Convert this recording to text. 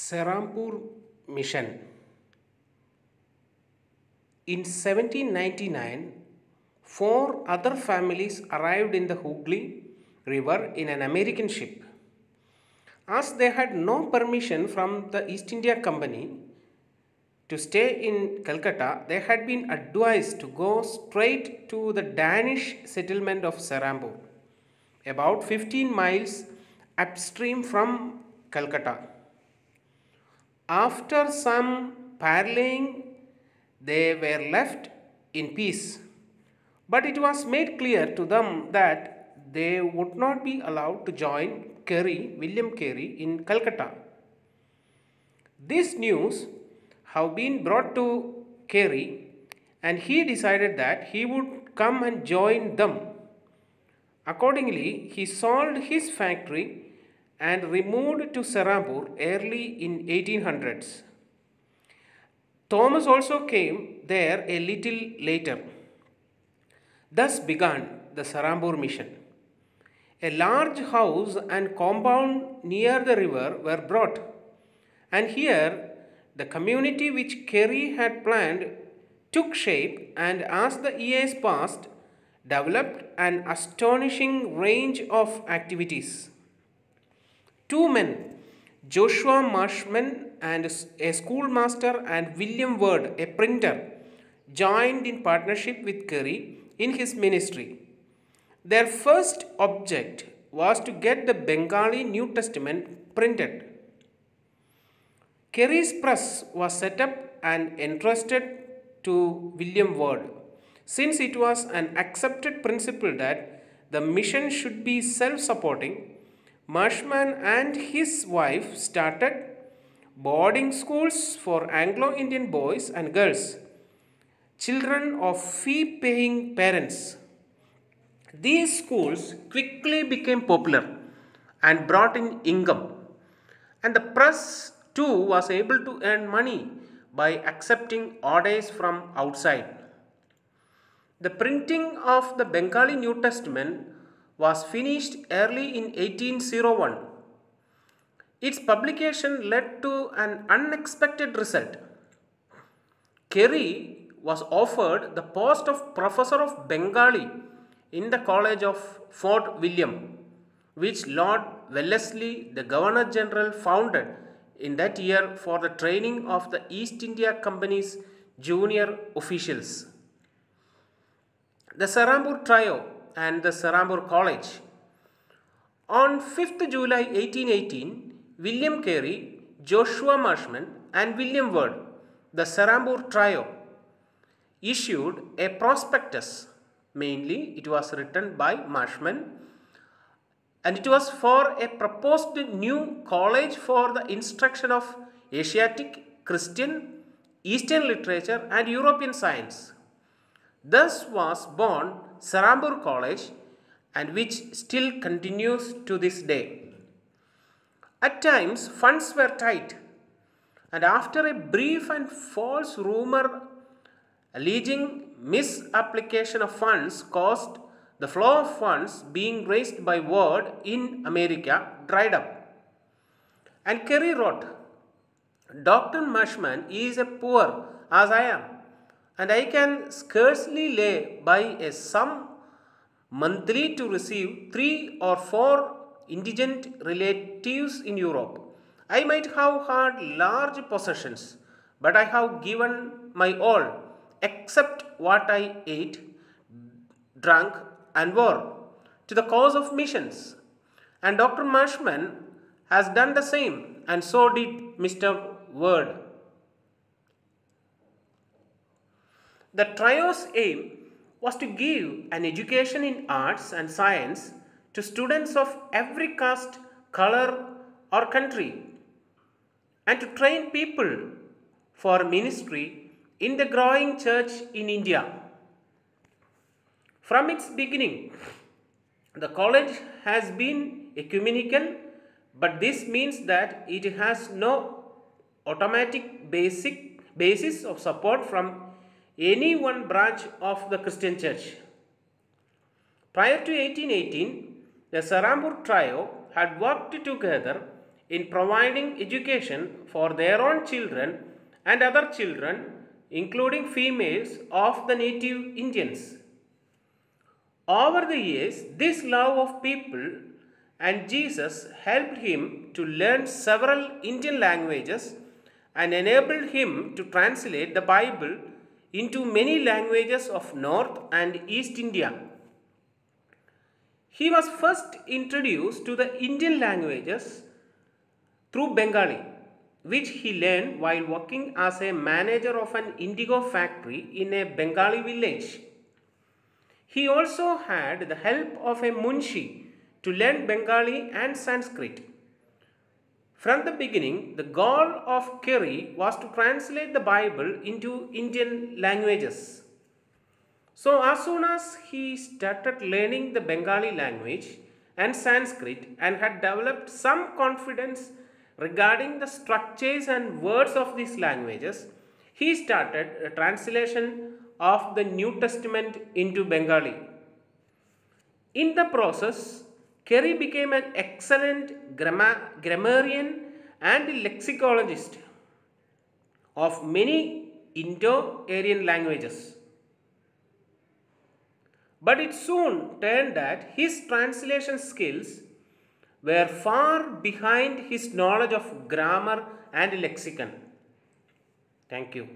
Serampur Mission. In 1799, four other families arrived in the Hooghly River in an American ship. As they had no permission from the East India Company to stay in Calcutta, they had been advised to go straight to the Danish settlement of Serampur, about 15 miles upstream from Calcutta. After some parleying, they were left in peace, but it was made clear to them that they would not be allowed to join William Carey in Calcutta. This news had been brought to Carey, and he decided that he would come and join them. Accordingly, he sold his factory and removed to Serampur early in 1800s. Thomas also came there a little later. Thus began the Serampur mission. A large house and compound near the river were brought, and here the community which Carey had planned took shape, and as the years passed, developed an astonishing range of activities. Two men, Joshua Marshman and a schoolmaster, and William Ward, a printer, joined in partnership with Carey in his ministry. Their first object was to get the Bengali New Testament printed. Carey's press was set up and entrusted to William Ward, since it was an accepted principle that the mission should be self-supporting. Marshman and his wife started boarding schools for Anglo-Indian boys and girls, children of fee-paying parents. These schools quickly became popular and brought in income, and the press too was able to earn money by accepting orders from outside. The printing of the Bengali New Testament was finished early in 1801. Its publication led to an unexpected result. Carey was offered the post of Professor of Bengali in the College of Fort William, which Lord Wellesley, the Governor General, founded in that year for the training of the East India Company's junior officials. The Serampur Trio and the Serampur College. On 5th July 1818, William Carey, Joshua Marshman, and William Ward, the Serampur Trio, issued a prospectus. Mainly, it was written by Marshman, and it was for a proposed new college for the instruction of Asiatic, Christian, Eastern literature, and European science. Thus was born Serampur College, and which still continues to this day. At times, funds were tight, and after a brief and false rumor alleging misapplication of funds caused the flow of funds being raised by Ward in America dried up. And Carey wrote, "Dr. Marshman is a poor as I am, and I can scarcely lay by a sum monthly to receive 3 or 4 indigent relatives in Europe. I might have had large possessions, but I have given my all, except what I ate, drank, and wore, to the cause of missions. And Dr. Marshman has done the same, and so did Mr. Ward." The trio's aim was to give an education in arts and science to students of every caste, color, or country, and to train people for ministry in the growing church in India. From its beginning, the college has been ecumenical, but this means that it has no automatic basis of support from any one branch of the Christian church. Prior to 1818, the Serampur Trio had worked together in providing education for their own children and other children, including females of the native Indians. Over the years, this love of people and Jesus helped him to learn several Indian languages and enabled him to translate the Bible into many languages of North and East India. He was first introduced to the Indian languages through Bengali, which he learned while working as a manager of an indigo factory in a Bengali village. He also had the help of a munshi to learn Bengali and Sanskrit. From the beginning, the goal of Carey was to translate the Bible into Indian languages. So, as soon as he started learning the Bengali language and Sanskrit and had developed some confidence regarding the structures and words of these languages, he started a translation of the New Testament into Bengali. In the process, Carey became an excellent grammarian and lexicologist of many Indo-Aryan languages. But it soon turned that his translation skills were far behind his knowledge of grammar and lexicon. Thank you.